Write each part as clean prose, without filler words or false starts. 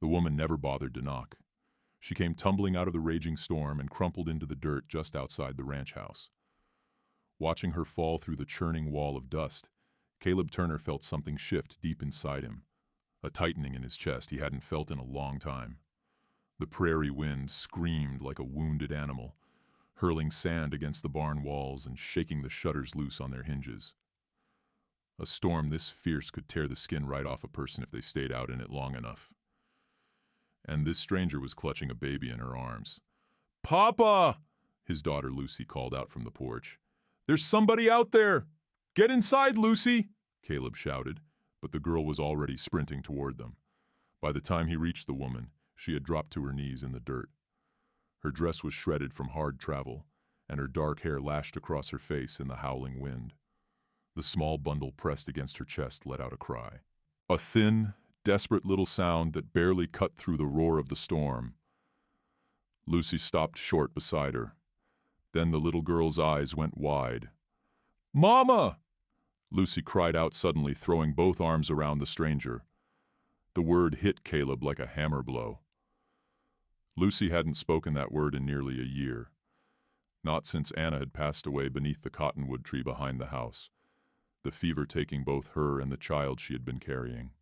The woman never bothered to knock. She came tumbling out of the raging storm and crumpled into the dirt just outside the ranch house. Watching her fall through the churning wall of dust, Caleb Turner felt something shift deep inside him, a tightening in his chest he hadn't felt in a long time. The prairie wind screamed like a wounded animal, hurling sand against the barn walls and shaking the shutters loose on their hinges. A storm this fierce could tear the skin right off a person if they stayed out in it long enough. And this stranger was clutching a baby in her arms. "Papa!" his daughter Lucy called out from the porch. "There's somebody out there! Get inside, Lucy!" Caleb shouted, but the girl was already sprinting toward them. By the time he reached the woman, she had dropped to her knees in the dirt. Her dress was shredded from hard travel, and her dark hair lashed across her face in the howling wind. The small bundle pressed against her chest let out a cry. A thin, desperate little sound that barely cut through the roar of the storm. Lucy stopped short beside her. Then the little girl's eyes went wide. "Mama!" Lucy cried out suddenly, throwing both arms around the stranger. The word hit Caleb like a hammer blow. Lucy hadn't spoken that word in nearly a year. Not since Anna had passed away beneath the cottonwood tree behind the house, the fever taking both her and the child she had been carrying.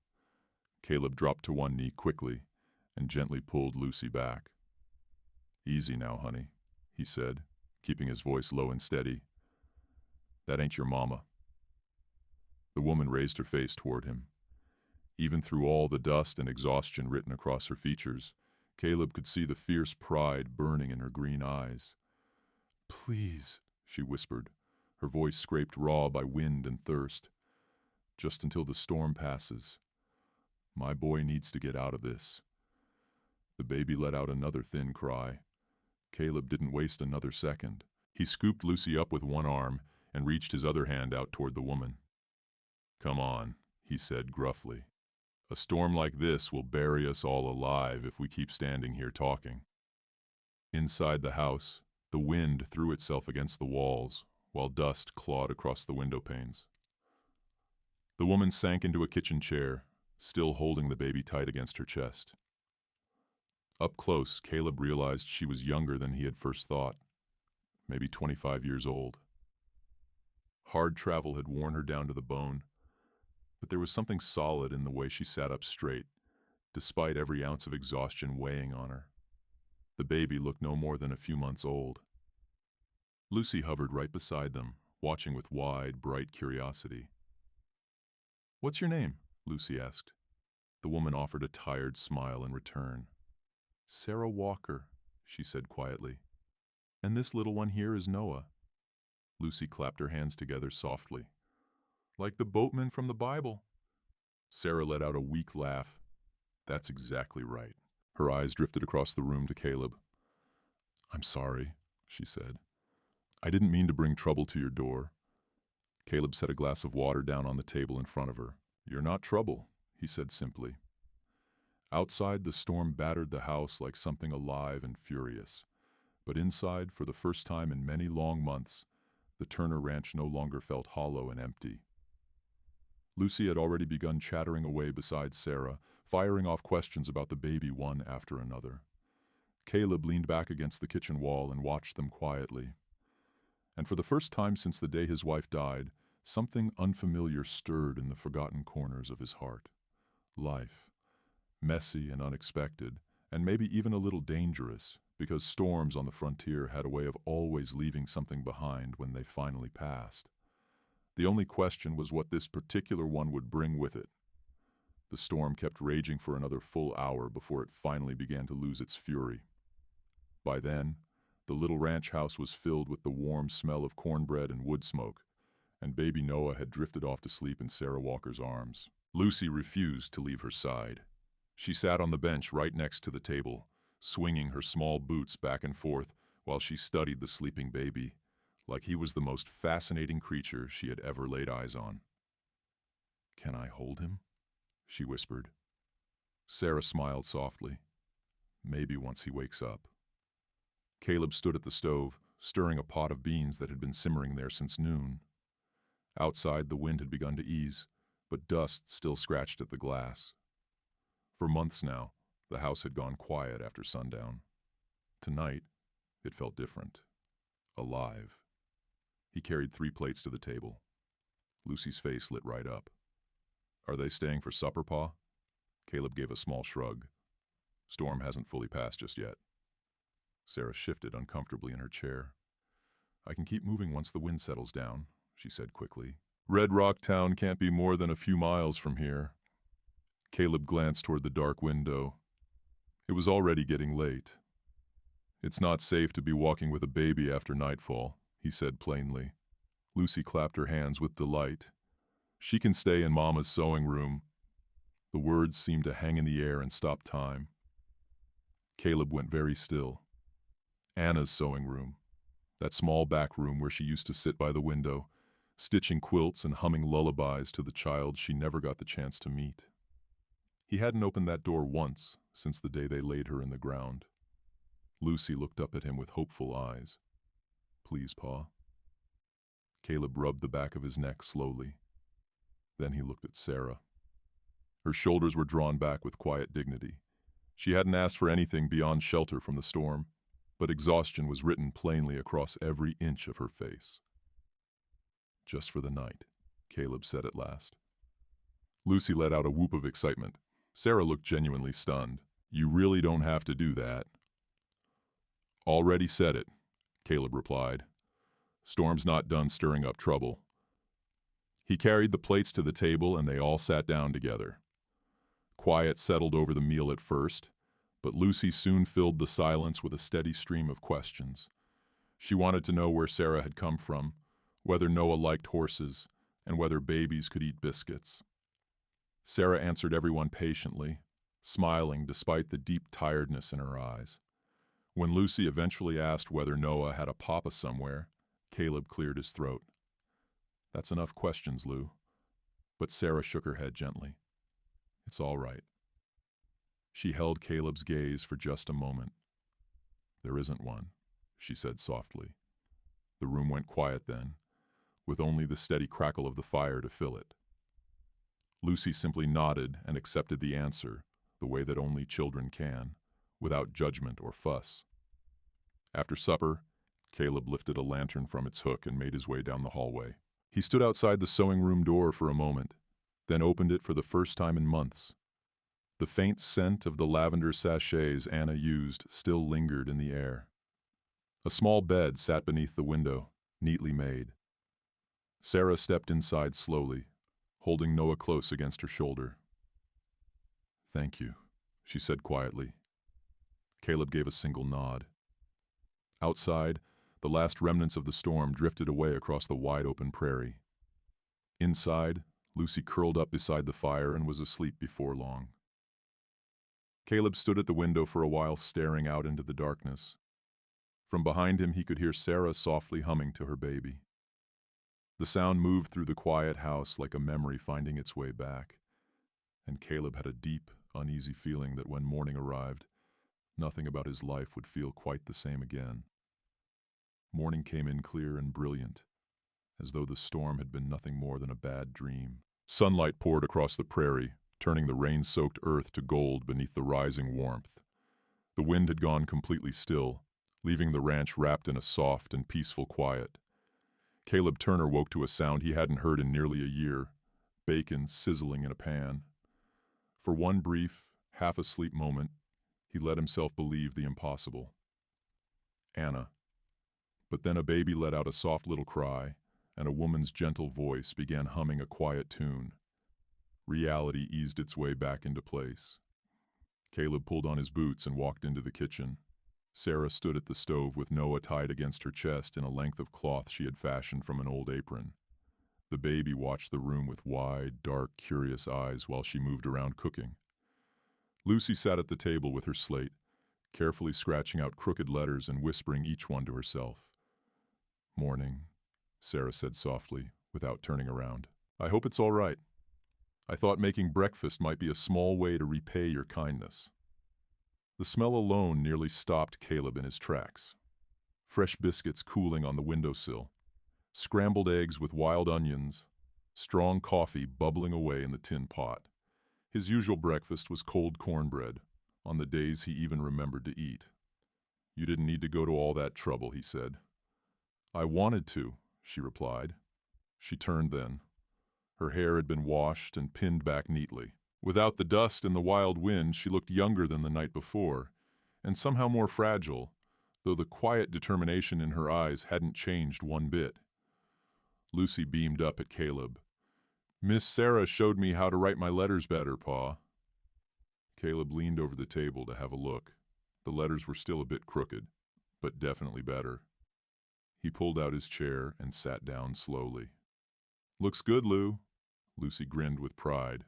Caleb dropped to one knee quickly and gently pulled Lucy back. "Easy now, honey," he said, keeping his voice low and steady. "That ain't your mama." The woman raised her face toward him. Even through all the dust and exhaustion written across her features, Caleb could see the fierce pride burning in her green eyes. "Please," she whispered, her voice scraped raw by wind and thirst. "Just until the storm passes. My boy needs to get out of this." The baby let out another thin cry. Caleb didn't waste another second. He scooped Lucy up with one arm and reached his other hand out toward the woman. "Come on," he said gruffly. "A storm like this will bury us all alive if we keep standing here talking." Inside the house, the wind threw itself against the walls, while dust clawed across the window panes. The woman sank into a kitchen chair, still holding the baby tight against her chest. Up close, Caleb realized she was younger than he had first thought, maybe 25 years old. Hard travel had worn her down to the bone, but there was something solid in the way she sat up straight, despite every ounce of exhaustion weighing on her. The baby looked no more than a few months old. Lucy hovered right beside them, watching with wide, bright curiosity. "What's your name?" Lucy asked. The woman offered a tired smile in return. "Sarah Walker," she said quietly. "And this little one here is Noah." Lucy clapped her hands together softly. "Like the boatman from the Bible." Sarah let out a weak laugh. "That's exactly right." Her eyes drifted across the room to Caleb. "I'm sorry," she said. "I didn't mean to bring trouble to your door." Caleb set a glass of water down on the table in front of her. "You're not trouble," he said simply. Outside, the storm battered the house like something alive and furious. But inside, for the first time in many long months, the Turner ranch no longer felt hollow and empty. Lucy had already begun chattering away beside Sarah, firing off questions about the baby one after another. Caleb leaned back against the kitchen wall and watched them quietly. And for the first time since the day his wife died, something unfamiliar stirred in the forgotten corners of his heart. Life. Messy and unexpected, and maybe even a little dangerous, because storms on the frontier had a way of always leaving something behind when they finally passed. The only question was what this particular one would bring with it. The storm kept raging for another full hour before it finally began to lose its fury. By then, the little ranch house was filled with the warm smell of cornbread and wood smoke, and baby Noah had drifted off to sleep in Sarah Walker's arms. Lucy refused to leave her side. She sat on the bench right next to the table, swinging her small boots back and forth while she studied the sleeping baby, like he was the most fascinating creature she had ever laid eyes on. "Can I hold him?" she whispered. Sarah smiled softly. "Maybe once he wakes up." Caleb stood at the stove, stirring a pot of beans that had been simmering there since noon. Outside, the wind had begun to ease, but dust still scratched at the glass. For months now, The house had gone quiet after sundown. Tonight, it felt different. Alive. He carried 3 plates to the table. Lucy's face lit right up. "Are they staying for supper, Pa?" Caleb gave a small shrug. "Storm hasn't fully passed just yet." Sarah shifted uncomfortably in her chair. "I can keep moving once the wind settles down," she said quickly. "Red Rock Town can't be more than a few miles from here." Caleb glanced toward the dark window. It was already getting late. "It's not safe to be walking with a baby after nightfall," he said plainly. Lucy clapped her hands with delight. "She can stay in Mama's sewing room." The words seemed to hang in the air and stop time. Caleb went very still. Anna's sewing room. That small back room where she used to sit by the window, stitching quilts and humming lullabies to the child she never got the chance to meet. He hadn't opened that door once since the day they laid her in the ground. Lucy looked up at him with hopeful eyes. "Please, Pa." Caleb rubbed the back of his neck slowly. Then he looked at Sarah. Her shoulders were drawn back with quiet dignity. She hadn't asked for anything beyond shelter from the storm, but exhaustion was written plainly across every inch of her face. "Just for the night," Caleb said at last. Lucy let out a whoop of excitement. Sarah looked genuinely stunned. "You really don't have to do that." "Already said it," Caleb replied. "Storm's not done stirring up trouble." He carried the plates to the table and they all sat down together. Quiet settled over the meal at first, but Lucy soon filled the silence with a steady stream of questions. She wanted to know where Sarah had come from, whether Noah liked horses, and whether babies could eat biscuits. Sarah answered everyone patiently, smiling despite the deep tiredness in her eyes. When Lucy eventually asked whether Noah had a papa somewhere, Caleb cleared his throat. "That's enough questions, Lou." But Sarah shook her head gently. "It's all right." She held Caleb's gaze for just a moment. "There isn't one," she said softly. The room went quiet then, with only the steady crackle of the fire to fill it. Lucy simply nodded and accepted the answer, the way that only children can, without judgment or fuss. After supper, Caleb lifted a lantern from its hook and made his way down the hallway. He stood outside the sewing room door for a moment, then opened it for the first time in months. The faint scent of the lavender sachets Anna used still lingered in the air. A small bed sat beneath the window, neatly made. Sarah stepped inside slowly, holding Noah close against her shoulder. "Thank you," she said quietly. Caleb gave a single nod. Outside, the last remnants of the storm drifted away across the wide-open prairie. Inside, Lucy curled up beside the fire and was asleep before long. Caleb stood at the window for a while, staring out into the darkness. From behind him, he could hear Sarah softly humming to her baby. The sound moved through the quiet house like a memory finding its way back, and Caleb had a deep, uneasy feeling that when morning arrived, nothing about his life would feel quite the same again. Morning came in clear and brilliant, as though the storm had been nothing more than a bad dream. Sunlight poured across the prairie, turning the rain-soaked earth to gold beneath the rising warmth. The wind had gone completely still, leaving the ranch wrapped in a soft and peaceful quiet. Caleb Turner woke to a sound he hadn't heard in nearly a year, bacon sizzling in a pan. For one brief, half-asleep moment, he let himself believe the impossible. Anna. But then a baby let out a soft little cry, and a woman's gentle voice began humming a quiet tune. Reality eased its way back into place. Caleb pulled on his boots and walked into the kitchen. Sarah stood at the stove with Noah tied against her chest in a length of cloth she had fashioned from an old apron. The baby watched the room with wide, dark, curious eyes while she moved around cooking. Lucy sat at the table with her slate, carefully scratching out crooked letters and whispering each one to herself. "Morning," Sarah said softly, without turning around. "I hope it's all right. I thought making breakfast might be a small way to repay your kindness." The smell alone nearly stopped Caleb in his tracks. Fresh biscuits cooling on the windowsill, scrambled eggs with wild onions, strong coffee bubbling away in the tin pot. His usual breakfast was cold cornbread, on the days he even remembered to eat. "You didn't need to go to all that trouble," he said. "I wanted to," she replied. She turned then. Her hair had been washed and pinned back neatly. Without the dust and the wild wind, she looked younger than the night before, and somehow more fragile, though the quiet determination in her eyes hadn't changed one bit. Lucy beamed up at Caleb. "Miss Sarah showed me how to write my letters better, Pa." Caleb leaned over the table to have a look. The letters were still a bit crooked, but definitely better. He pulled out his chair and sat down slowly. "Looks good, Lou." Lucy grinned with pride.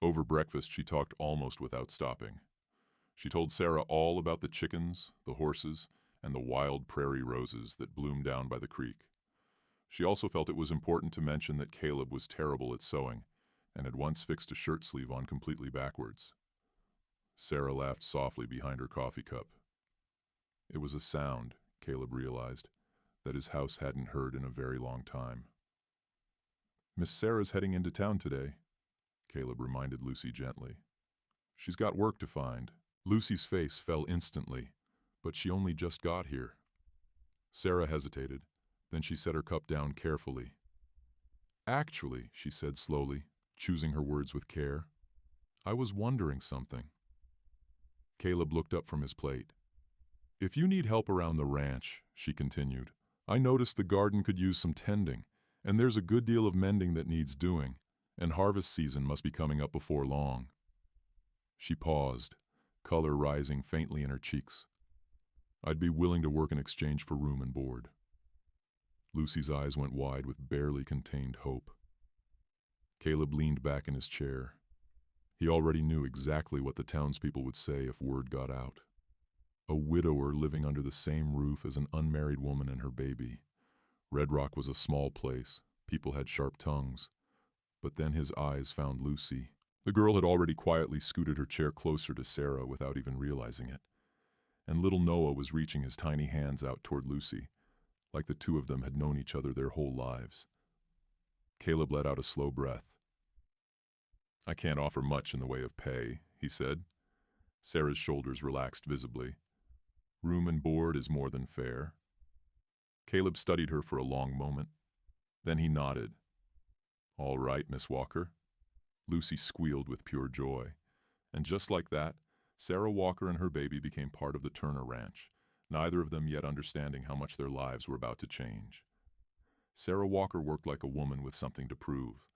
Over breakfast, she talked almost without stopping. She told Sarah all about the chickens, the horses, and the wild prairie roses that bloomed down by the creek. She also felt it was important to mention that Caleb was terrible at sewing and had once fixed a shirt sleeve on completely backwards. Sarah laughed softly behind her coffee cup. It was a sound, Caleb realized, that his house hadn't heard in a very long time. "Miss Sarah's heading into town today," Caleb reminded Lucy gently. "She's got work to find." Lucy's face fell instantly, but she only just got here. Sarah hesitated, then she set her cup down carefully. "Actually," she said slowly, choosing her words with care, "I was wondering something." Caleb looked up from his plate. "If you need help around the ranch," she continued, "I noticed the garden could use some tending, and there's a good deal of mending that needs doing, and harvest season must be coming up before long." She paused, color rising faintly in her cheeks. "I'd be willing to work in exchange for room and board." Lucy's eyes went wide with barely contained hope. Caleb leaned back in his chair. He already knew exactly what the townspeople would say if word got out. A widower living under the same roof as an unmarried woman and her baby. Red Rock was a small place. People had sharp tongues. But then his eyes found Lucy. The girl had already quietly scooted her chair closer to Sarah without even realizing it. And little Noah was reaching his tiny hands out toward Lucy, like the two of them had known each other their whole lives. Caleb let out a slow breath. "I can't offer much in the way of pay," he said. Sarah's shoulders relaxed visibly. "Room and board is more than fair." Caleb studied her for a long moment. Then he nodded. "All right, Miss Walker." Lucy squealed with pure joy. And just like that, Sarah Walker and her baby became part of the Turner Ranch, neither of them yet understanding how much their lives were about to change. Sarah Walker worked like a woman with something to prove.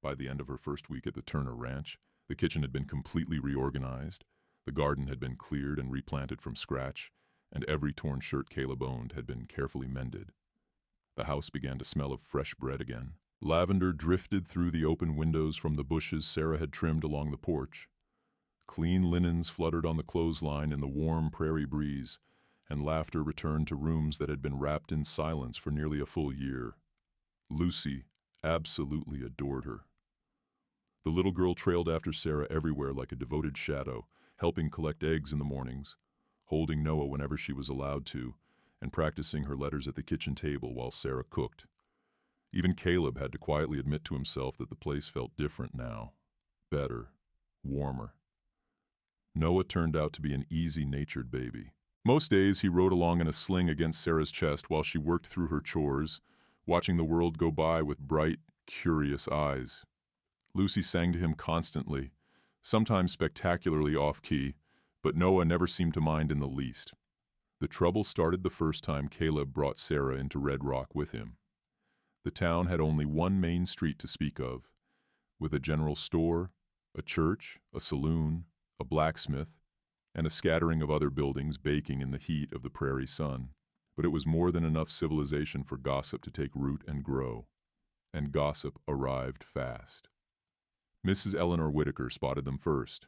By the end of her first week at the Turner Ranch, the kitchen had been completely reorganized, the garden had been cleared and replanted from scratch, and every torn shirt Caleb owned had been carefully mended. The house began to smell of fresh bread again. Lavender drifted through the open windows from the bushes Sarah had trimmed along the porch. Clean linens fluttered on the clothesline in the warm prairie breeze, and laughter returned to rooms that had been wrapped in silence for nearly a full year. Lucy absolutely adored her. The little girl trailed after Sarah everywhere like a devoted shadow, helping collect eggs in the mornings, holding Noah whenever she was allowed to, and practicing her letters at the kitchen table while Sarah cooked. Even Caleb had to quietly admit to himself that the place felt different now. Better. Warmer. Noah turned out to be an easy-natured baby. Most days he rode along in a sling against Sarah's chest while she worked through her chores, watching the world go by with bright, curious eyes. Lucy sang to him constantly, sometimes spectacularly off-key, but Noah never seemed to mind in the least. The trouble started the first time Caleb brought Sarah into Red Rock with him. The town had only one main street to speak of, with a general store, a church, a saloon, a blacksmith, and a scattering of other buildings baking in the heat of the prairie sun. But it was more than enough civilization for gossip to take root and grow. And gossip arrived fast. Mrs. Eleanor Whitaker spotted them first.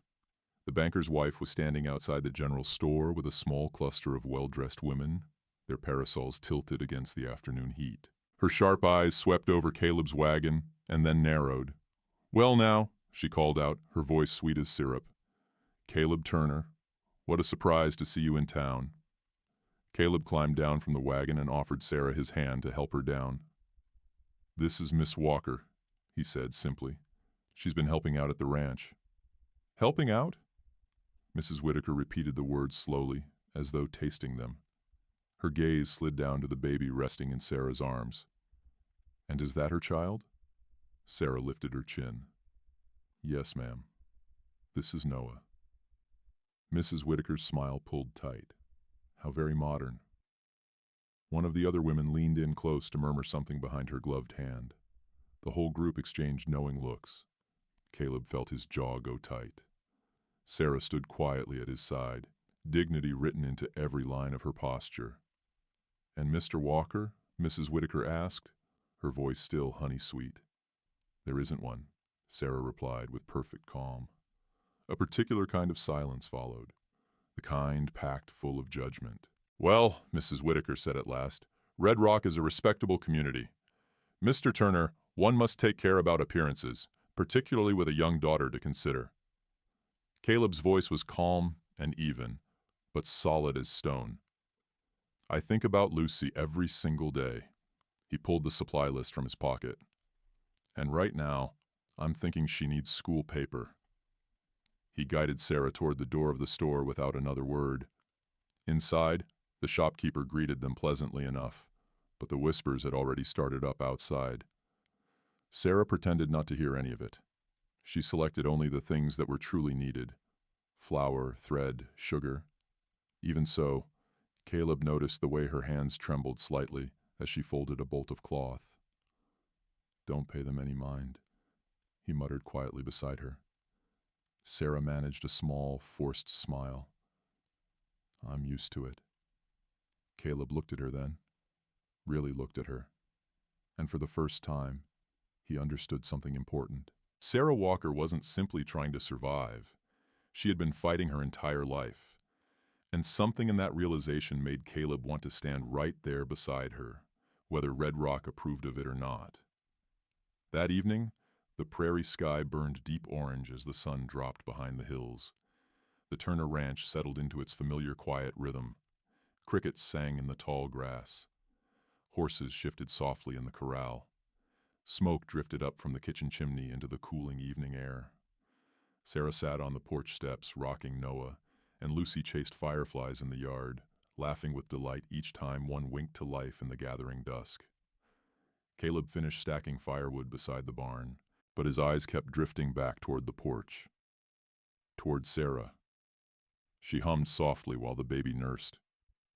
The banker's wife was standing outside the general store with a small cluster of well-dressed women, their parasols tilted against the afternoon heat. Her sharp eyes swept over Caleb's wagon and then narrowed. "Well now," she called out, her voice sweet as syrup. "Caleb Turner, what a surprise to see you in town." Caleb climbed down from the wagon and offered Sarah his hand to help her down. "This is Miss Walker," he said simply. "She's been helping out at the ranch." "Helping out?" Mrs. Whitaker repeated the words slowly, as though tasting them. Her gaze slid down to the baby resting in Sarah's arms. "And is that her child?" Sarah lifted her chin. "Yes, ma'am. This is Noah." Mrs. Whitaker's smile pulled tight. How very modern. One of the other women leaned in close to murmur something behind her gloved hand. The whole group exchanged knowing looks. Caleb felt his jaw go tight. Sarah stood quietly at his side, dignity written into every line of her posture. "And Mr. Walker?" Mrs. Whitaker asked, her voice still honey-sweet. "There isn't one," Sarah replied with perfect calm. A particular kind of silence followed, the kind packed full of judgment. "Well," Mrs. Whitaker said at last, "Red Rock is a respectable community. Mr. Turner, one must take care about appearances, particularly with a young daughter to consider." Caleb's voice was calm and even, but solid as stone. "I think about Lucy every single day." He pulled the supply list from his pocket. "And right now, I'm thinking she needs school paper." He guided Sarah toward the door of the store without another word. Inside, the shopkeeper greeted them pleasantly enough, but the whispers had already started up outside. Sarah pretended not to hear any of it. She selected only the things that were truly needed: flour, thread, sugar. Even so, Caleb noticed the way her hands trembled slightly as she folded a bolt of cloth. "Don't pay them any mind," he muttered quietly beside her. Sarah managed a small, forced smile. "I'm used to it." Caleb looked at her then, really looked at her, and for the first time, he understood something important. Sarah Walker wasn't simply trying to survive. She had been fighting her entire life. And something in that realization made Caleb want to stand right there beside her, whether Red Rock approved of it or not. That evening, the prairie sky burned deep orange as the sun dropped behind the hills. The Turner Ranch settled into its familiar quiet rhythm. Crickets sang in the tall grass. Horses shifted softly in the corral. Smoke drifted up from the kitchen chimney into the cooling evening air. Sarah sat on the porch steps, rocking Noah, and Lucy chased fireflies in the yard, laughing with delight each time one winked to life in the gathering dusk. Caleb finished stacking firewood beside the barn, but his eyes kept drifting back toward the porch. Toward Sarah. She hummed softly while the baby nursed.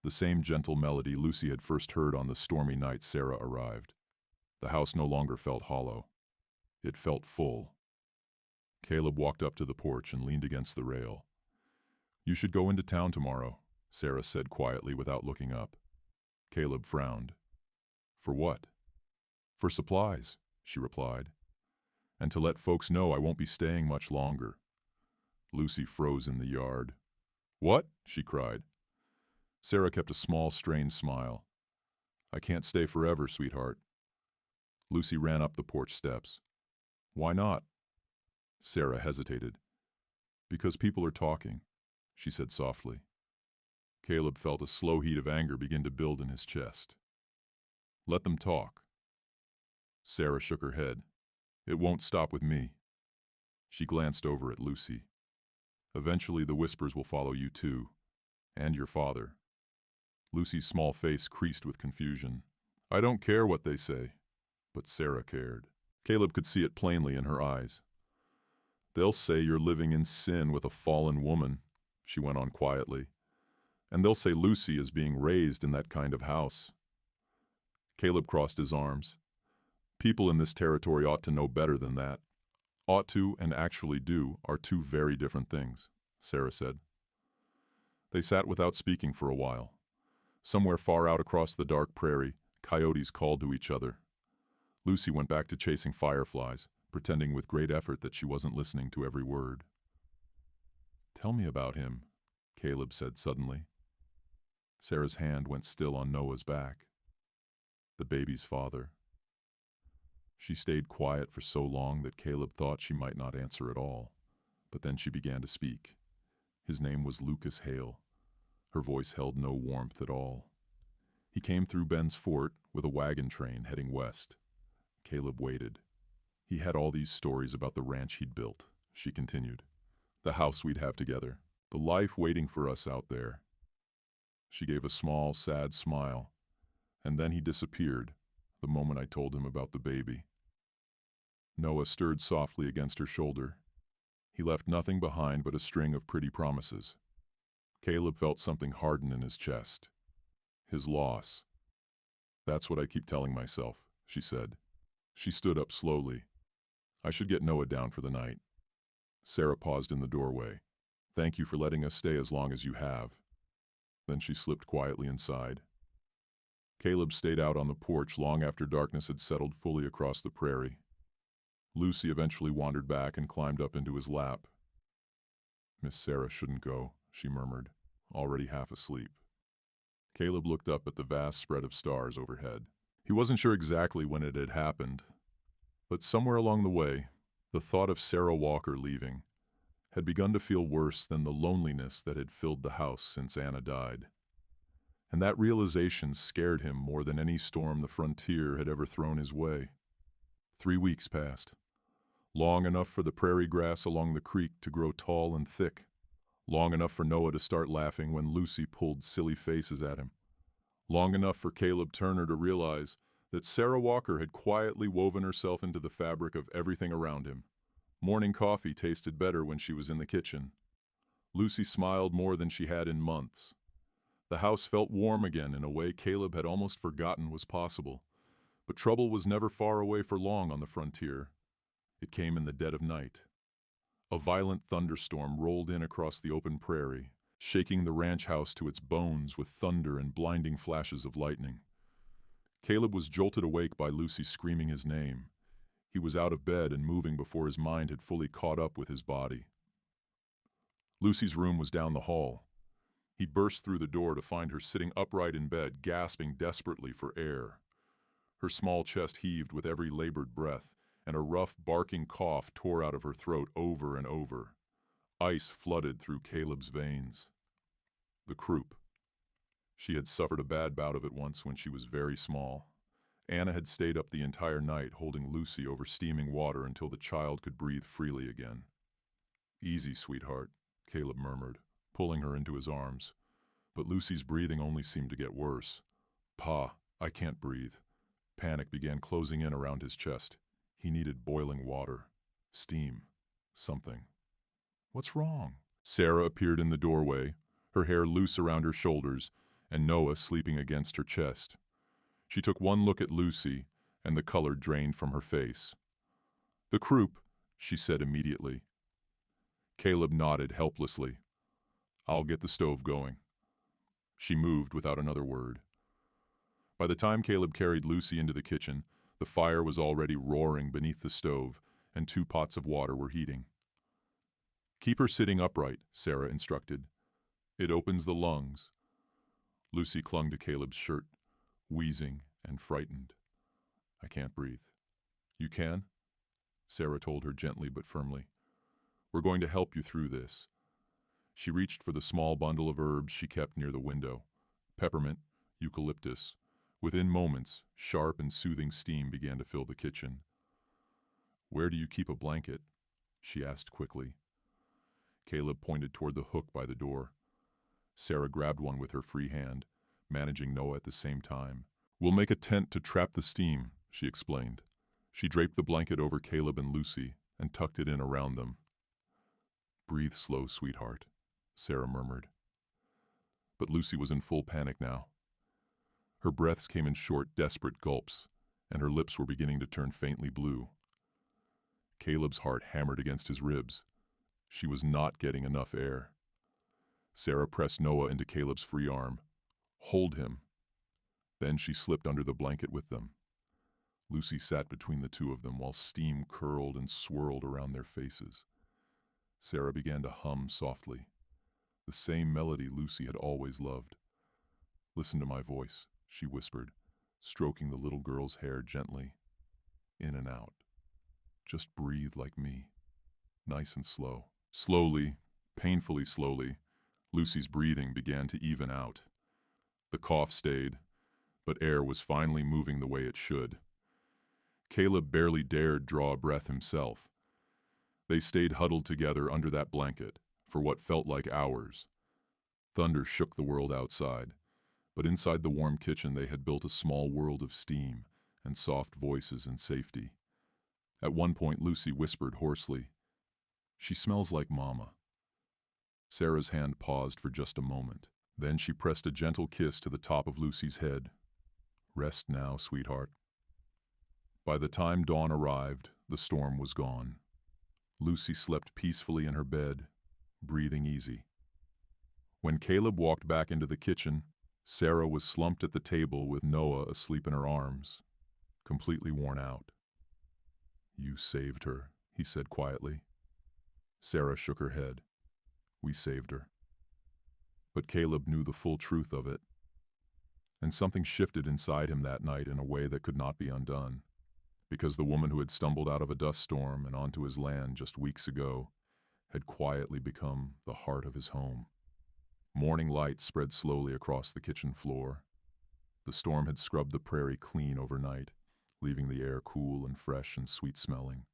The same gentle melody Lucy had first heard on the stormy night Sarah arrived. The house no longer felt hollow. It felt full. Caleb walked up to the porch and leaned against the rail. "You should go into town tomorrow," Sarah said quietly without looking up. Caleb frowned. "For what?" "For supplies," she replied. "And to let folks know I won't be staying much longer." Lucy froze in the yard. "What?" she cried. Sarah kept a small, strained smile. "I can't stay forever, sweetheart." Lucy ran up the porch steps. "Why not?" Sarah hesitated. "Because people are talking," she said softly. Caleb felt a slow heat of anger begin to build in his chest. "Let them talk." Sarah shook her head. "It won't stop with me." She glanced over at Lucy. "Eventually the whispers will follow you too, and your father." Lucy's small face creased with confusion. "I don't care what they say." But Sarah cared. Caleb could see it plainly in her eyes. "They'll say you're living in sin with a fallen woman," she went on quietly. "And they'll say Lucy is being raised in that kind of house." Caleb crossed his arms. "People in this territory ought to know better than that." "Ought to and actually do are two very different things," Sarah said. They sat without speaking for a while. Somewhere far out across the dark prairie, coyotes called to each other. Lucy went back to chasing fireflies, pretending with great effort that she wasn't listening to every word. "Tell me about him," Caleb said suddenly. Sarah's hand went still on Noah's back. The baby's father. She stayed quiet for so long that Caleb thought she might not answer at all, but then she began to speak. His name was Lucas Hale. Her voice held no warmth at all. "He came through Ben's Fort with a wagon train heading west." Caleb waited. "He had all these stories about the ranch he'd built," she continued. "The house we'd have together. The life waiting for us out there. She gave a small, sad smile, and then he disappeared the moment I told him about the baby. Noah stirred softly against her shoulder. He left nothing behind but a string of pretty promises. Caleb felt something harden in his chest. His loss. That's what I keep telling myself, she said. She stood up slowly. I should get Noah down for the night. Sarah paused in the doorway. Thank you for letting us stay as long as you have. Then she slipped quietly inside. Caleb stayed out on the porch long after darkness had settled fully across the prairie. Lucy eventually wandered back and climbed up into his lap. Miss Sarah shouldn't go, she murmured, already half asleep. Caleb looked up at the vast spread of stars overhead. He wasn't sure exactly when it had happened, but somewhere along the way, the thought of Sarah Walker leaving had begun to feel worse than the loneliness that had filled the house since Anna died. And that realization scared him more than any storm the frontier had ever thrown his way. 3 weeks passed, long enough for the prairie grass along the creek to grow tall and thick, long enough for Noah to start laughing when Lucy pulled silly faces at him, long enough for Caleb Turner to realize that Sarah Walker had quietly woven herself into the fabric of everything around him. Morning coffee tasted better when she was in the kitchen. Lucy smiled more than she had in months. The house felt warm again in a way Caleb had almost forgotten was possible. But trouble was never far away for long on the frontier. It came in the dead of night. A violent thunderstorm rolled in across the open prairie, shaking the ranch house to its bones with thunder and blinding flashes of lightning. Caleb was jolted awake by Lucy screaming his name. He was out of bed and moving before his mind had fully caught up with his body. Lucy's room was down the hall. He burst through the door to find her sitting upright in bed, gasping desperately for air. Her small chest heaved with every labored breath, and a rough, barking cough tore out of her throat over and over. Ice flooded through Caleb's veins. The croup. She had suffered a bad bout of it once when she was very small. Anna had stayed up the entire night holding Lucy over steaming water until the child could breathe freely again. Easy, sweetheart, Caleb murmured, pulling her into his arms. But Lucy's breathing only seemed to get worse. Pa, I can't breathe. Panic began closing in around his chest. He needed boiling water. Steam. Something. What's wrong? Sarah appeared in the doorway, her hair loose around her shoulders, and Noah sleeping against her chest. She took one look at Lucy, and the color drained from her face. The croup, she said immediately. Caleb nodded helplessly. I'll get the stove going. She moved without another word. By the time Caleb carried Lucy into the kitchen, the fire was already roaring beneath the stove, and 2 pots of water were heating. Keep her sitting upright, Sarah instructed. It opens the lungs. Lucy clung to Caleb's shirt, wheezing and frightened. I can't breathe. You can? Sarah told her gently but firmly. We're going to help you through this. She reached for the small bundle of herbs she kept near the window. Peppermint, eucalyptus. Within moments, sharp and soothing steam began to fill the kitchen. Where do you keep a blanket? She asked quickly. Caleb pointed toward the hook by the door. Sarah grabbed one with her free hand, managing Noah at the same time. We'll make a tent to trap the steam, she explained. She draped the blanket over Caleb and Lucy and tucked it in around them. Breathe slow, sweetheart, Sarah murmured. But Lucy was in full panic now. Her breaths came in short, desperate gulps, and her lips were beginning to turn faintly blue. Caleb's heart hammered against his ribs. She was not getting enough air. Sarah pressed Noah into Caleb's free arm. Hold him. Then she slipped under the blanket with them. Lucy sat between the two of them while steam curled and swirled around their faces. Sarah began to hum softly, the same melody Lucy had always loved. Listen to my voice, she whispered, stroking the little girl's hair gently. In and out. Just breathe like me. Nice and slow. Slowly, painfully slowly, Lucy's breathing began to even out. The cough stayed, but air was finally moving the way it should. Caleb barely dared draw a breath himself. They stayed huddled together under that blanket, For what felt like hours, thunder shook the world outside, but inside the warm kitchen they had built a small world of steam and soft voices and safety. At one point Lucy whispered hoarsely, "She smells like Mama." Sarah's hand paused for just a moment. Then she pressed a gentle kiss to the top of Lucy's head. "Rest now, sweetheart." By the time dawn arrived, the storm was gone. Lucy slept peacefully in her bed, breathing easy. When Caleb walked back into the kitchen, Sarah was slumped at the table with Noah asleep in her arms, completely worn out. "You saved her," he said quietly. Sarah shook her head. "We saved her." But Caleb knew the full truth of it, and something shifted inside him that night in a way that could not be undone, because the woman who had stumbled out of a dust storm and onto his land just weeks ago had quietly become the heart of his home. Morning light spread slowly across the kitchen floor. The storm had scrubbed the prairie clean overnight, leaving the air cool and fresh and sweet-smelling.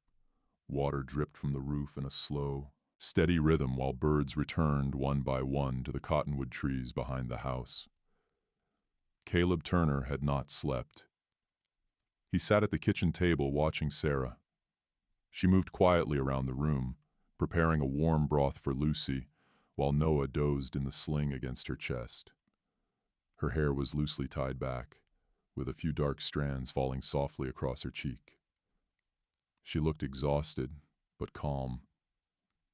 Water dripped from the roof in a slow, steady rhythm while birds returned one by one to the cottonwood trees behind the house. Caleb Turner had not slept. He sat at the kitchen table watching Sarah. She moved quietly around the room, preparing a warm broth for Lucy, while Noah dozed in the sling against her chest. Her hair was loosely tied back, with a few dark strands falling softly across her cheek. She looked exhausted, but calm,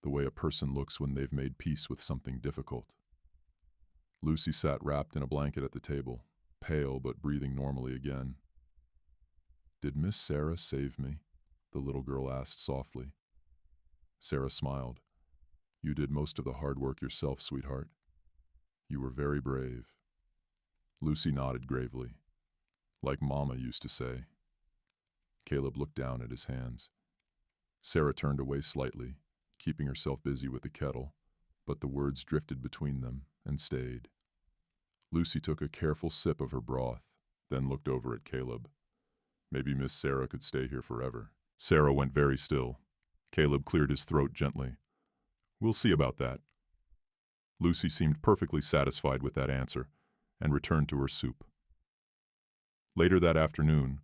the way a person looks when they've made peace with something difficult. Lucy sat wrapped in a blanket at the table, pale but breathing normally again. "Did Miss Sarah save me?" the little girl asked softly. Sarah smiled. "You did most of the hard work yourself, sweetheart. You were very brave." Lucy nodded gravely. "Like Mama used to say." Caleb looked down at his hands. Sarah turned away slightly, keeping herself busy with the kettle, but the words drifted between them and stayed. Lucy took a careful sip of her broth, then looked over at Caleb. "Maybe Miss Sarah could stay here forever." Sarah went very still. Caleb cleared his throat gently. "We'll see about that." Lucy seemed perfectly satisfied with that answer and returned to her soup. Later that afternoon,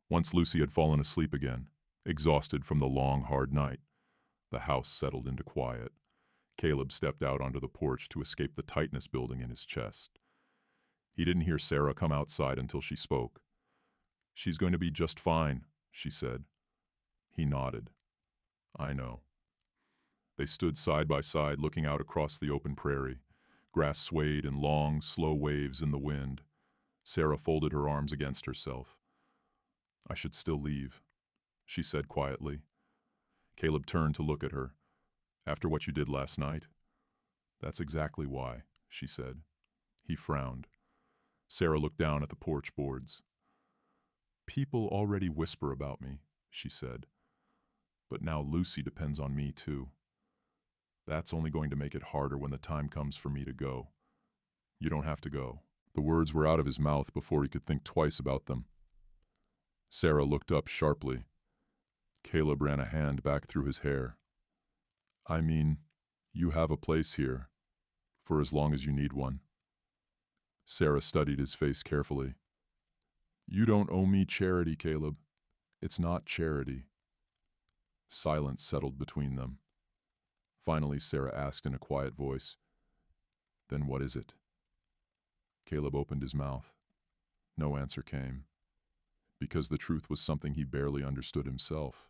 once Lucy had fallen asleep again, exhausted from the long, hard night, the house settled into quiet. Caleb stepped out onto the porch to escape the tightness building in his chest. He didn't hear Sarah come outside until she spoke. "She's going to be just fine," she said. He nodded. "I know." They stood side by side looking out across the open prairie. Grass swayed in long, slow waves in the wind. Sarah folded her arms against herself. "I should still leave," she said quietly. Caleb turned to look at her. "After what you did last night?" "That's exactly why," she said. He frowned. Sarah looked down at the porch boards. "People already whisper about me," she said. "But now Lucy depends on me too. That's only going to make it harder when the time comes for me to go." "You don't have to go." The words were out of his mouth before he could think twice about them. Sarah looked up sharply. Caleb ran a hand back through his hair. "I mean, you have a place here, for as long as you need one." Sarah studied his face carefully. "You don't owe me charity, Caleb. It's not charity." Silence settled between them. Finally, Sarah asked in a quiet voice, "Then what is it?" Caleb opened his mouth. No answer came. Because the truth was something he barely understood himself.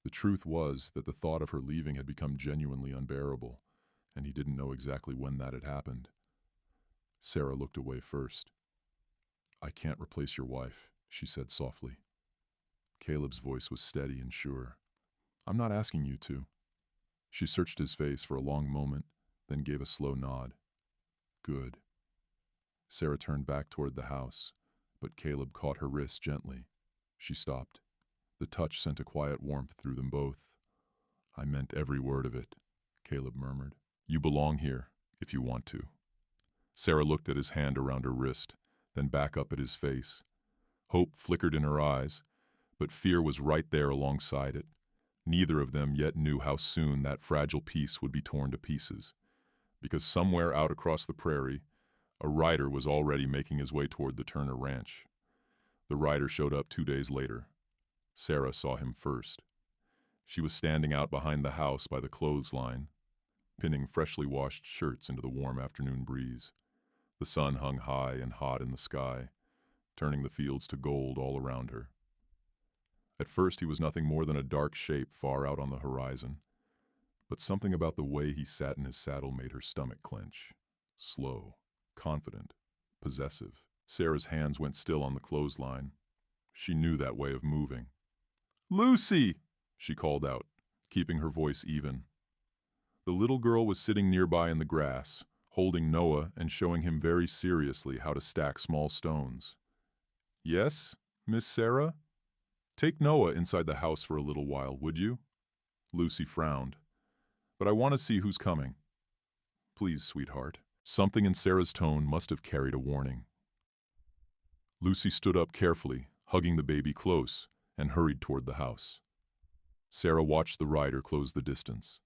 The truth was that the thought of her leaving had become genuinely unbearable, and he didn't know exactly when that had happened. Sarah looked away first. "I can't replace your wife," she said softly. Caleb's voice was steady and sure. "I'm not asking you to." She searched his face for a long moment, then gave a slow nod. "Good." Sarah turned back toward the house, but Caleb caught her wrist gently. She stopped. The touch sent a quiet warmth through them both. "I meant every word of it," Caleb murmured. "You belong here, if you want to." Sarah looked at his hand around her wrist, then back up at his face. Hope flickered in her eyes, but fear was right there alongside it. Neither of them yet knew how soon that fragile piece would be torn to pieces, because somewhere out across the prairie, a rider was already making his way toward the Turner ranch. The rider showed up 2 days later. Sarah saw him first. She was standing out behind the house by the clothesline, pinning freshly washed shirts into the warm afternoon breeze. The sun hung high and hot in the sky, turning the fields to gold all around her. At first he was nothing more than a dark shape far out on the horizon, but something about the way he sat in his saddle made her stomach clench. Slow, confident, possessive. Sarah's hands went still on the clothesline. She knew that way of moving. "Lucy!" she called out, keeping her voice even. The little girl was sitting nearby in the grass, holding Noah and showing him very seriously how to stack small stones. "Yes, Miss Sarah? Take Noah inside the house for a little while, would you?" Lucy frowned. "But I want to see who's coming." "Please, sweetheart." Something in Sarah's tone must have carried a warning. Lucy stood up carefully, hugging the baby close, and hurried toward the house. Sarah watched the rider close the distance.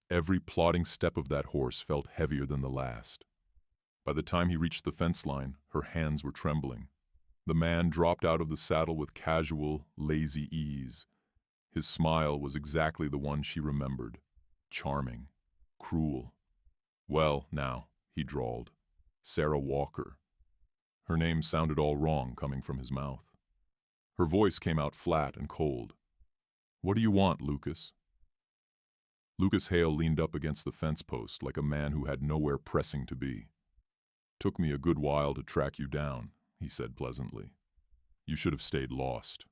Every plodding step of that horse felt heavier than the last. By the time he reached the fence line, her hands were trembling. The man dropped out of the saddle with casual, lazy ease. His smile was exactly the one she remembered. Charming. Cruel. "Well, now," he drawled. "Sarah Walker." Her name sounded all wrong coming from his mouth. Her voice came out flat and cold. "What do you want, Lucas?" Lucas Hale leaned up against the fence post like a man who had nowhere pressing to be. "Took me a good while to track you down," he said pleasantly. "You should have stayed lost."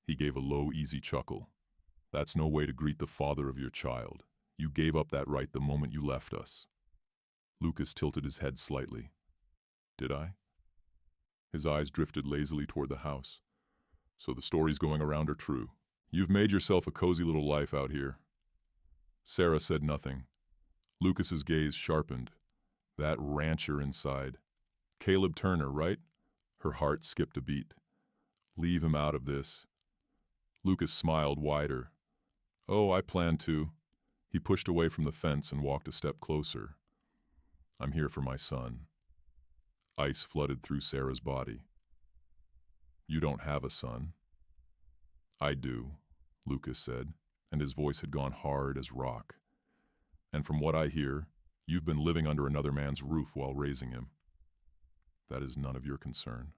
He gave a low, easy chuckle. "That's no way to greet the father of your child. You gave up that right the moment you left us." Lucas tilted his head slightly. "Did I?" His eyes drifted lazily toward the house. "So the stories going around are true. You've made yourself a cozy little life out here." Sarah said nothing. Lucas's gaze sharpened. That rancher inside. Caleb Turner, right? Her heart skipped a beat. "Leave him out of this." Lucas smiled wider. "Oh, I plan to." He pushed away from the fence and walked a step closer. "I'm here for my son." Ice flooded through Sarah's body. "You don't have a son." "I do," Lucas said, and his voice had gone hard as rock. "And from what I hear, you've been living under another man's roof while raising him." "That is none of your concern."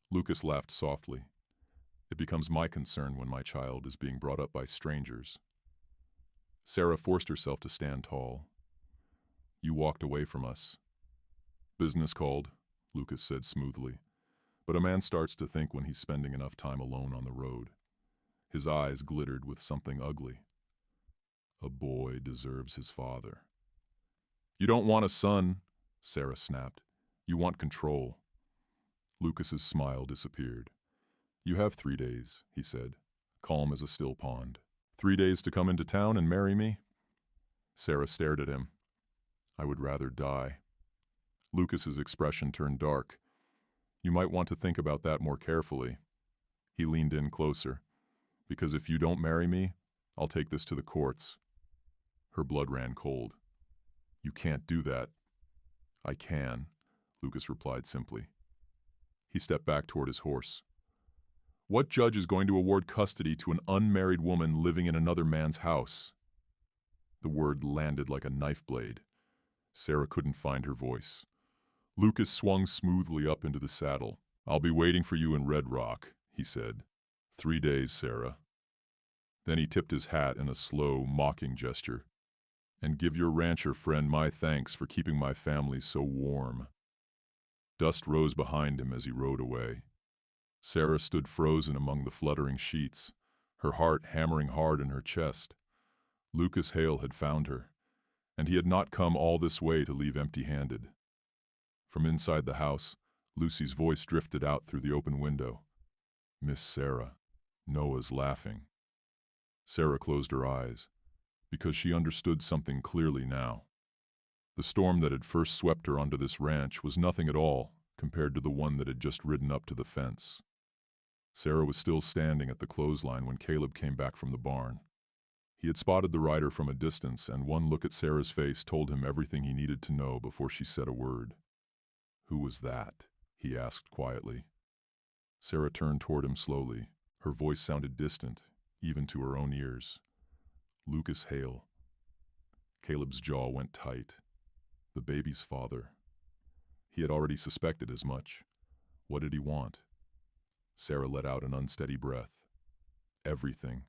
Lucas laughed softly. "It becomes my concern when my child is being brought up by strangers." Sarah forced herself to stand tall. "You walked away from us." "Business called," Lucas said smoothly. But a man starts to think when he's spending enough time alone on the road. His eyes glittered with something ugly. "A boy deserves his father." "You don't want a son," Sarah snapped. "You want control." Lucas's smile disappeared. "You have 3 days," he said, calm as a still pond. 3 days to come into town and marry me?" Sarah stared at him. "I would rather die." Lucas's expression turned dark. "You might want to think about that more carefully." He leaned in closer. "Because if you don't marry me, I'll take this to the courts." Her blood ran cold. "You can't do that." "I can," Lucas replied simply. He stepped back toward his horse. "What judge is going to award custody to an unmarried woman living in another man's house?" The word landed like a knife blade. Sarah couldn't find her voice. Lucas swung smoothly up into the saddle. "I'll be waiting for you in Red Rock," he said. 3 days, Sarah." Then he tipped his hat in a slow, mocking gesture. "And give your rancher friend my thanks for keeping my family so warm." Dust rose behind him as he rode away. Sarah stood frozen among the fluttering sheets, her heart hammering hard in her chest. Lucas Hale had found her, and he had not come all this way to leave empty-handed. From inside the house, Lucy's voice drifted out through the open window. "Miss Sarah, Noah's laughing." Sarah closed her eyes, because she understood something clearly now. The storm that had first swept her onto this ranch was nothing at all compared to the one that had just ridden up to the fence. Sarah was still standing at the clothesline when Caleb came back from the barn. He had spotted the rider from a distance, and one look at Sarah's face told him everything he needed to know before she said a word. "Who was that?" he asked quietly. Sarah turned toward him slowly. Her voice sounded distant, even to her own ears. "Lucas Hale." Caleb's jaw went tight. The baby's father. He had already suspected as much. What did he want? Sarah let out an unsteady breath. Everything.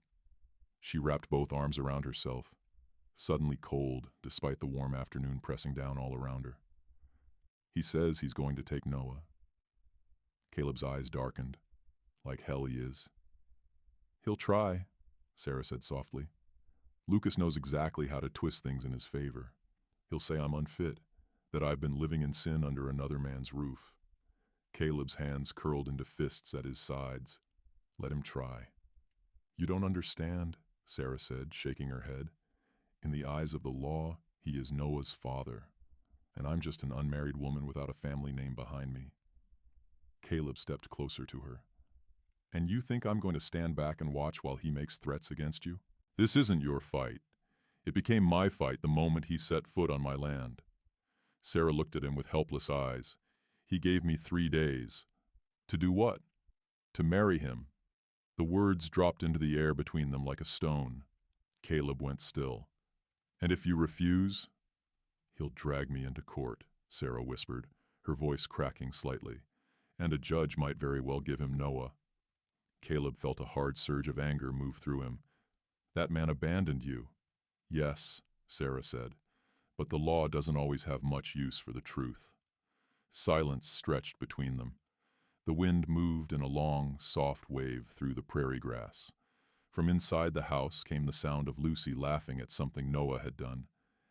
She wrapped both arms around herself, suddenly cold despite the warm afternoon pressing down all around her. "He says he's going to take Noah." Caleb's eyes darkened. "Like hell he is." "He'll try," Sarah said softly. "Lucas knows exactly how to twist things in his favor. He'll say I'm unfit, that I've been living in sin under another man's roof." Caleb's hands curled into fists at his sides. "Let him try." "You don't understand," Sarah said, shaking her head. "In the eyes of the law, he is Noah's father, and I'm just an unmarried woman without a family name behind me." Caleb stepped closer to her. "And you think I'm going to stand back and watch while he makes threats against you? This isn't your fight. It became my fight the moment he set foot on my land." Sarah looked at him with helpless eyes. "He gave me 3 days. To do what? To marry him." The words dropped into the air between them like a stone. Caleb went still. "And if you refuse?" "He'll drag me into court," Sarah whispered, her voice cracking slightly. "And a judge might very well give him Noah." Caleb felt a hard surge of anger move through him. "That man abandoned you." "Yes," Sarah said, "but the law doesn't always have much use for the truth." Silence stretched between them. The wind moved in a long, soft wave through the prairie grass. From inside the house came the sound of Lucy laughing at something Noah had done,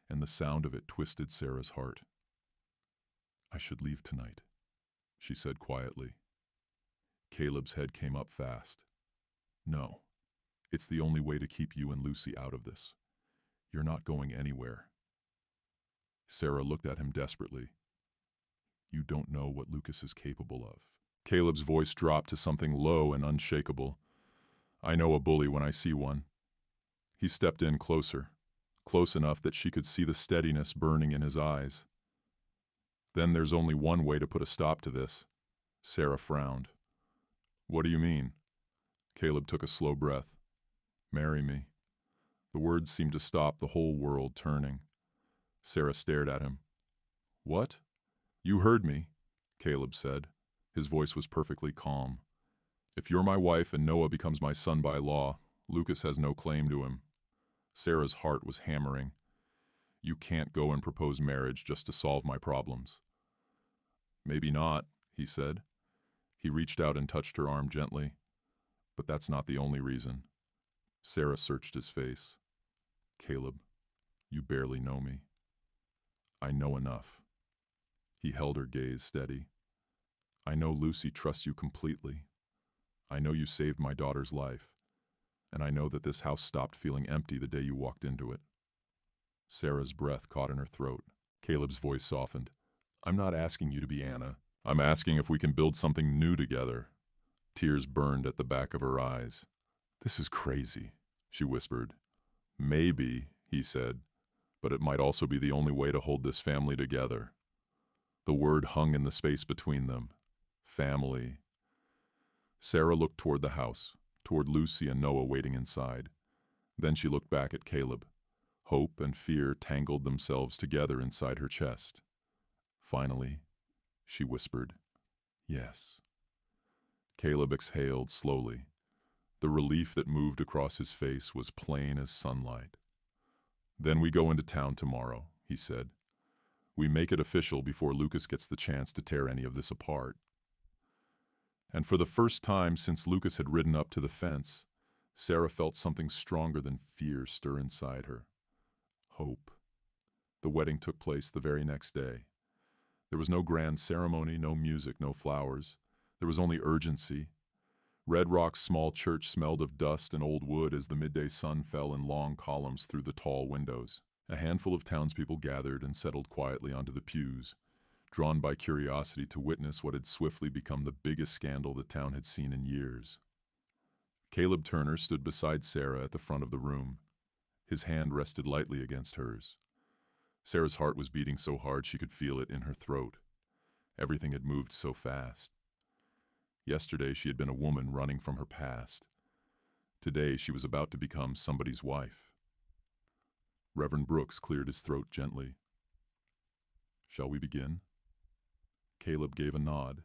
and the sound of it twisted Sarah's heart. "I should leave tonight," she said quietly. Caleb's head came up fast. "No, it's the only way to keep you and Lucy out of this. You're not going anywhere." Sarah looked at him desperately. "You don't know what Lucas is capable of." Caleb's voice dropped to something low and unshakable. "I know a bully when I see one." He stepped in closer, close enough that she could see the steadiness burning in his eyes. "Then there's only one way to put a stop to this." Sarah frowned. "What do you mean?" Caleb took a slow breath. "Marry me." The words seemed to stop the whole world turning. Sarah stared at him. "What?" "You heard me," Caleb said. His voice was perfectly calm. "If you're my wife and Noah becomes my son by law, Lucas has no claim to him." Sarah's heart was hammering. "You can't go and propose marriage just to solve my problems." "Maybe not," he said. He reached out and touched her arm gently. "But that's not the only reason." Sarah searched his face. "Caleb, you barely know me." "I know enough." He held her gaze steady. "I know Lucy trusts you completely. I know you saved my daughter's life. And I know that this house stopped feeling empty the day you walked into it." Sarah's breath caught in her throat. Caleb's voice softened. "I'm not asking you to be Anna. I'm asking if we can build something new together." Tears burned at the back of her eyes. "This is crazy," she whispered. "Maybe," he said, "but it might also be the only way to hold this family together." The word hung in the space between them. Family. Sarah looked toward the house, toward Lucy and Noah waiting inside. Then she looked back at Caleb. Hope and fear tangled themselves together inside her chest. Finally, she whispered, "Yes." Caleb exhaled slowly. The relief that moved across his face was plain as sunlight. "Then we go into town tomorrow," he said. "We make it official before Lucas gets the chance to tear any of this apart." And for the first time since Lucas had ridden up to the fence, Sarah felt something stronger than fear stir inside her. Hope. The wedding took place the very next day. There was no grand ceremony, no music, no flowers. There was only urgency. Red Rock's small church smelled of dust and old wood as the midday sun fell in long columns through the tall windows. A handful of townspeople gathered and settled quietly onto the pews, drawn by curiosity to witness what had swiftly become the biggest scandal the town had seen in years. Caleb Turner stood beside Sarah at the front of the room. His hand rested lightly against hers. Sarah's heart was beating so hard she could feel it in her throat. Everything had moved so fast. Yesterday she had been a woman running from her past. Today she was about to become somebody's wife. Reverend Brooks cleared his throat gently. "Shall we begin?" Caleb gave a nod.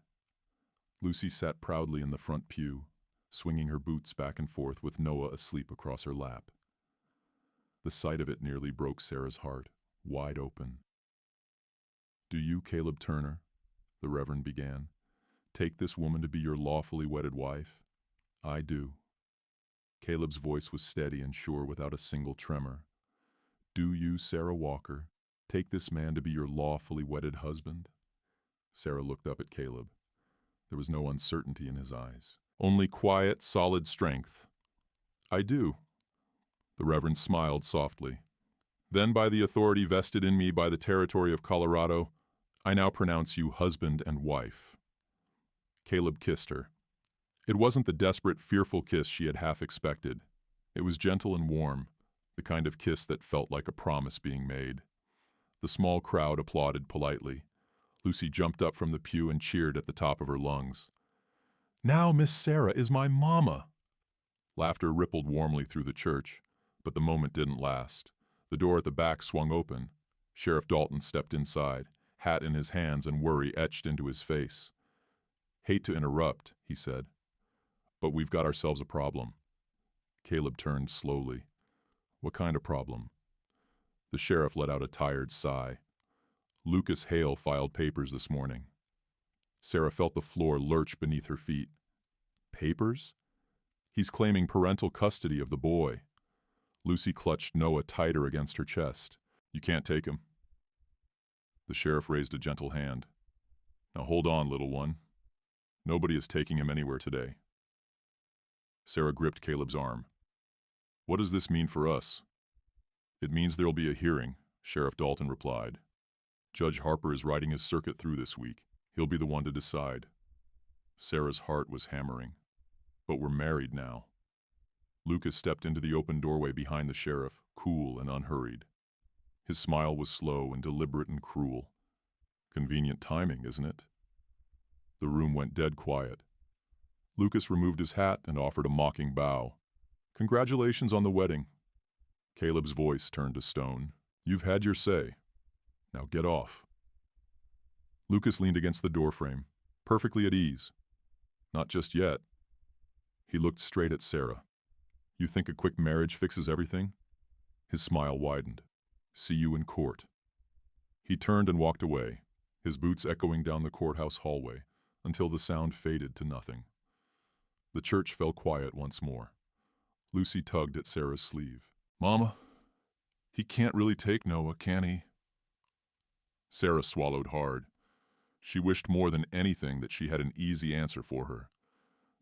Lucy sat proudly in the front pew, swinging her boots back and forth with Noah asleep across her lap. The sight of it nearly broke Sarah's heart, wide open. "Do you, Caleb Turner," the Reverend began, "take this woman to be your lawfully wedded wife?" "I do." Caleb's voice was steady and sure without a single tremor. "Do you, Sarah Walker, take this man to be your lawfully wedded husband?" Sarah looked up at Caleb. There was no uncertainty in his eyes, only quiet, solid strength. "I do." The Reverend smiled softly. "Then by the authority vested in me by the territory of Colorado, I now pronounce you husband and wife." Caleb kissed her. It wasn't the desperate, fearful kiss she had half expected. It was gentle and warm, the kind of kiss that felt like a promise being made. The small crowd applauded politely. Lucy jumped up from the pew and cheered at the top of her lungs. "Now Miss Sarah is my mama!" Laughter rippled warmly through the church, but the moment didn't last. The door at the back swung open. Sheriff Dalton stepped inside, hat in his hands and worry etched into his face. "Hate to interrupt," he said, "but we've got ourselves a problem." Caleb turned slowly. "What kind of problem?" The sheriff let out a tired sigh. "Lucas Hale filed papers this morning." Sarah felt the floor lurch beneath her feet. "Papers?" "He's claiming parental custody of the boy." Lucy clutched Noah tighter against her chest. "You can't take him." The sheriff raised a gentle hand. "Now hold on, little one. Nobody is taking him anywhere today." Sarah gripped Caleb's arm. "What does this mean for us?" "It means there'll be a hearing," Sheriff Dalton replied. "Judge Harper is riding his circuit through this week. He'll be the one to decide." Sarah's heart was hammering. "But we're married now." Lucas stepped into the open doorway behind the sheriff, cool and unhurried. His smile was slow and deliberate and cruel. "Convenient timing, isn't it?" The room went dead quiet. Lucas removed his hat and offered a mocking bow. "Congratulations on the wedding." Caleb's voice turned to stone. "You've had your say. Now get off." Lucas leaned against the doorframe, perfectly at ease. "Not just yet." He looked straight at Sarah. "You think a quick marriage fixes everything?" His smile widened. "See you in court." He turned and walked away, his boots echoing down the courthouse hallway, until the sound faded to nothing. The church fell quiet once more. Lucy tugged at Sarah's sleeve. "Mama, he can't really take Noah, can he?" Sarah swallowed hard. She wished more than anything that she had an easy answer for her.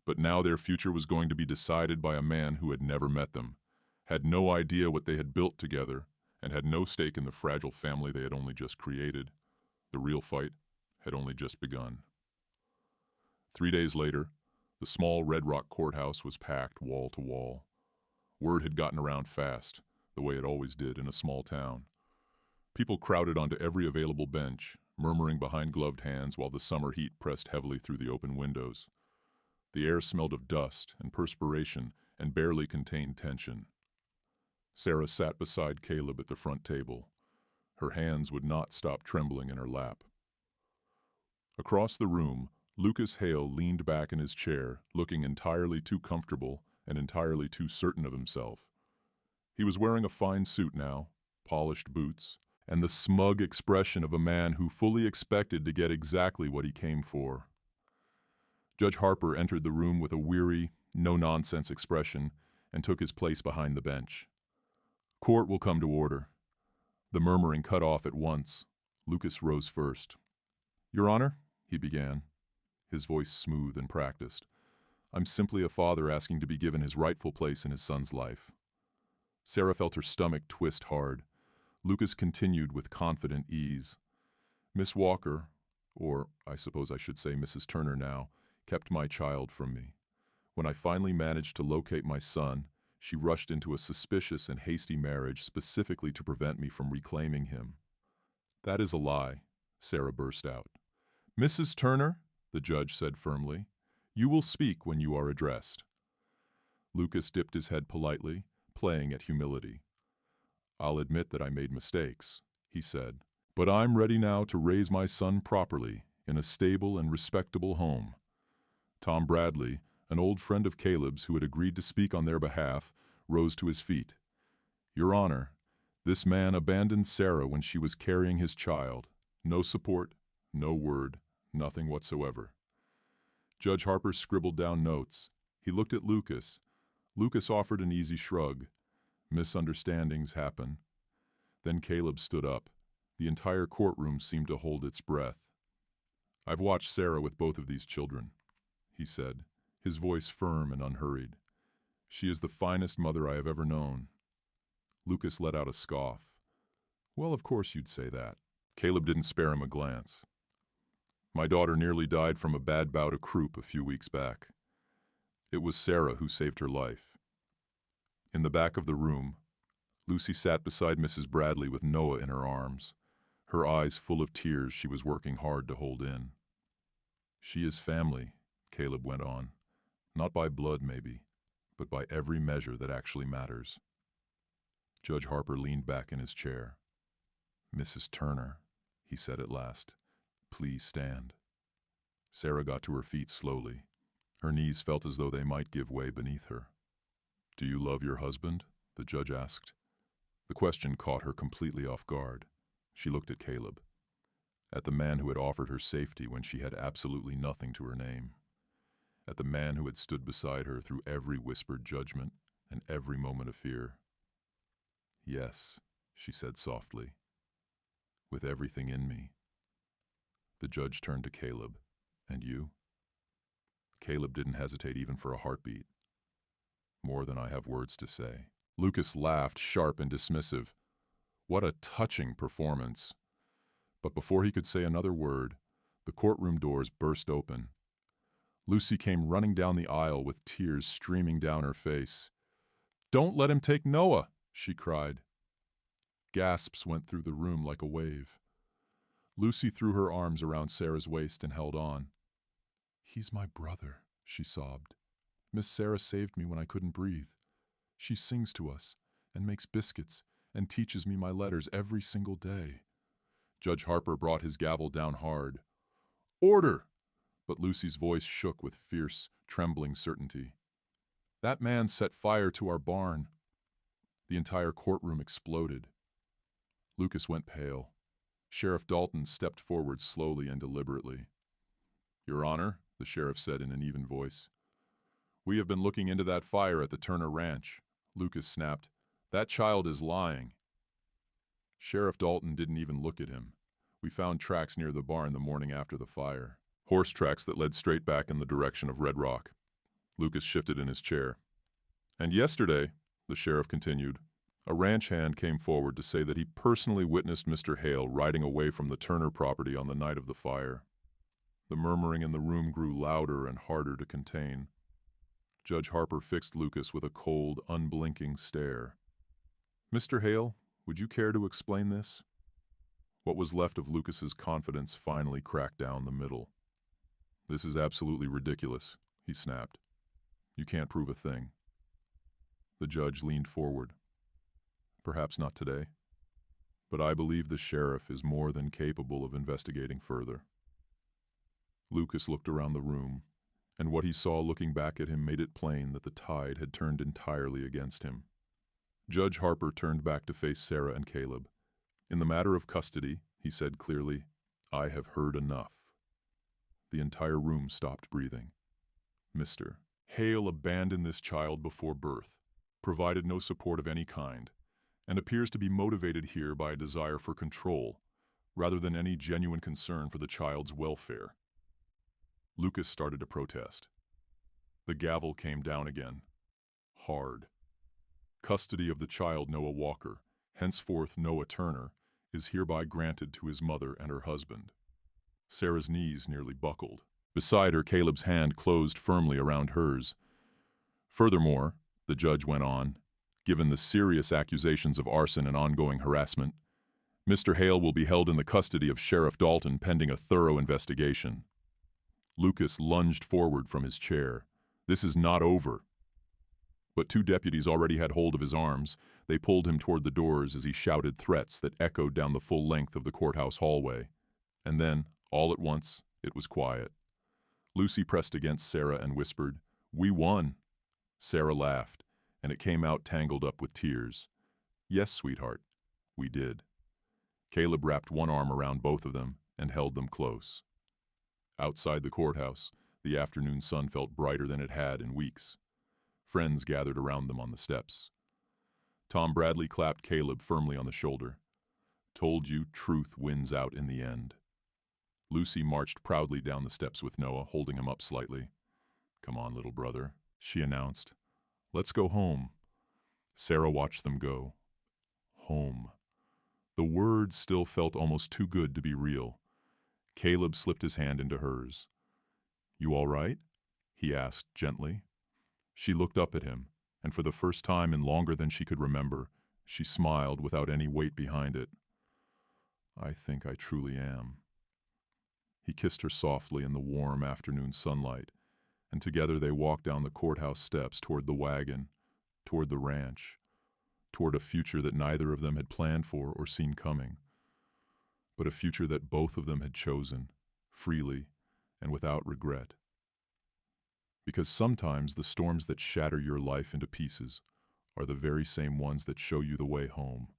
But now their future was going to be decided by a man who had never met them, had no idea what they had built together, and had no stake in the fragile family they had only just created. The real fight had only just begun. 3 days later, the small Red Rock courthouse was packed wall to wall. Word had gotten around fast, the way it always did in a small town. People crowded onto every available bench, murmuring behind gloved hands while the summer heat pressed heavily through the open windows. The air smelled of dust and perspiration and barely contained tension. Sarah sat beside Caleb at the front table. Her hands would not stop trembling in her lap. Across the room, Lucas Hale leaned back in his chair, looking entirely too comfortable and entirely too certain of himself. He was wearing a fine suit now, polished boots, and the smug expression of a man who fully expected to get exactly what he came for. Judge Harper entered the room with a weary, no-nonsense expression and took his place behind the bench. "Court will come to order." The murmuring cut off at once. Lucas rose first. "Your Honor," he began, his voice smooth and practiced, "I'm simply a father asking to be given his rightful place in his son's life." Sarah felt her stomach twist hard. Lucas continued with confident ease. "Miss Walker, or I suppose I should say Mrs. Turner now, kept my child from me. When I finally managed to locate my son, she rushed into a suspicious and hasty marriage specifically to prevent me from reclaiming him. That is a lie, Sarah burst out. Mrs. Turner, the judge said firmly, you will speak when you are addressed. Lucas dipped his head politely, playing at humility. I'll admit that I made mistakes, he said, but I'm ready now to raise my son properly in a stable and respectable home. Tom Bradley, an old friend of Caleb's who had agreed to speak on their behalf, rose to his feet. Your Honor, this man abandoned Sarah when she was carrying his child. No support, no word, nothing whatsoever. Judge Harper scribbled down notes. He looked at Lucas. Lucas offered an easy shrug. Misunderstandings happen. Then Caleb stood up. The entire courtroom seemed to hold its breath. I've watched Sarah with both of these children, he said, his voice firm and unhurried. She is the finest mother I have ever known. Lucas let out a scoff. Well, of course you'd say that. Caleb didn't spare him a glance. My daughter nearly died from a bad bout of croup a few weeks back. It was Sarah who saved her life. In the back of the room, Lucy sat beside Mrs. Bradley with Noah in her arms, her eyes full of tears she was working hard to hold in. She is family, Caleb went on. Not by blood, maybe, but by every measure that actually matters. Judge Harper leaned back in his chair. Mrs. Turner, he said at last, please stand. Sarah got to her feet slowly. Her knees felt as though they might give way beneath her. Do you love your husband? The judge asked. The question caught her completely off guard. She looked at Caleb, at the man who had offered her safety when she had absolutely nothing to her name, at the man who had stood beside her through every whispered judgment and every moment of fear. Yes, she said softly, with everything in me. The judge turned to Caleb. And you? Caleb didn't hesitate even for a heartbeat. More than I have words to say. Lucas laughed, sharp and dismissive. What a touching performance. But before he could say another word, the courtroom doors burst open. Lucy came running down the aisle with tears streaming down her face. Don't let him take Noah, she cried. Gasps went through the room like a wave. Lucy threw her arms around Sarah's waist and held on. He's my brother, she sobbed. Miss Sarah saved me when I couldn't breathe. She sings to us and makes biscuits and teaches me my letters every single day. Judge Harper brought his gavel down hard. Order! But Lucy's voice shook with fierce, trembling certainty. That man set fire to our barn. The entire courtroom exploded. Lucas went pale. Sheriff Dalton stepped forward slowly and deliberately. Your Honor, the sheriff said in an even voice, we have been looking into that fire at the Turner Ranch. Lucas snapped. That child is lying. Sheriff Dalton didn't even look at him. We found tracks near the barn the morning after the fire. Horse tracks that led straight back in the direction of Red Rock. Lucas shifted in his chair. And yesterday, the sheriff continued, a ranch hand came forward to say that he personally witnessed Mr. Hale riding away from the Turner property on the night of the fire. The murmuring in the room grew louder and harder to contain. Judge Harper fixed Lucas with a cold, unblinking stare. Mr. Hale, would you care to explain this? What was left of Lucas's confidence finally cracked down the middle. This is absolutely ridiculous, he snapped. You can't prove a thing. The judge leaned forward. Perhaps not today, but I believe the sheriff is more than capable of investigating further. Lucas looked around the room, and what he saw looking back at him made it plain that the tide had turned entirely against him. Judge Harper turned back to face Sarah and Caleb. In the matter of custody, he said clearly, I have heard enough. The entire room stopped breathing. Mr. Hale abandoned this child before birth, provided no support of any kind, and appears to be motivated here by a desire for control, rather than any genuine concern for the child's welfare. Lucas started to protest. The gavel came down again. Hard. Custody of the child Noah Walker, henceforth Noah Turner, is hereby granted to his mother and her husband. Sarah's knees nearly buckled. Beside her, Caleb's hand closed firmly around hers. Furthermore, the judge went on, given the serious accusations of arson and ongoing harassment, Mr. Hale will be held in the custody of Sheriff Dalton pending a thorough investigation. Lucas lunged forward from his chair. This is not over. But two deputies already had hold of his arms. They pulled him toward the doors as he shouted threats that echoed down the full length of the courthouse hallway. And then, all at once, it was quiet. Lucy pressed against Sarah and whispered, "We won." Sarah laughed, and it came out tangled up with tears. "Yes, sweetheart, we did." Caleb wrapped one arm around both of them and held them close. Outside the courthouse, the afternoon sun felt brighter than it had in weeks. Friends gathered around them on the steps. Tom Bradley clapped Caleb firmly on the shoulder. "Told you, truth wins out in the end." Lucy marched proudly down the steps with Noah, holding him up slightly. "Come on, little brother," she announced. "Let's go home." Sarah watched them go. Home. The word still felt almost too good to be real. Caleb slipped his hand into hers. "You all right?" he asked gently. She looked up at him, and for the first time in longer than she could remember, she smiled without any weight behind it. "I think I truly am." He kissed her softly in the warm afternoon sunlight, and together they walked down the courthouse steps toward the wagon, toward the ranch, toward a future that neither of them had planned for or seen coming, but a future that both of them had chosen, freely and without regret. Because sometimes the storms that shatter your life into pieces are the very same ones that show you the way home.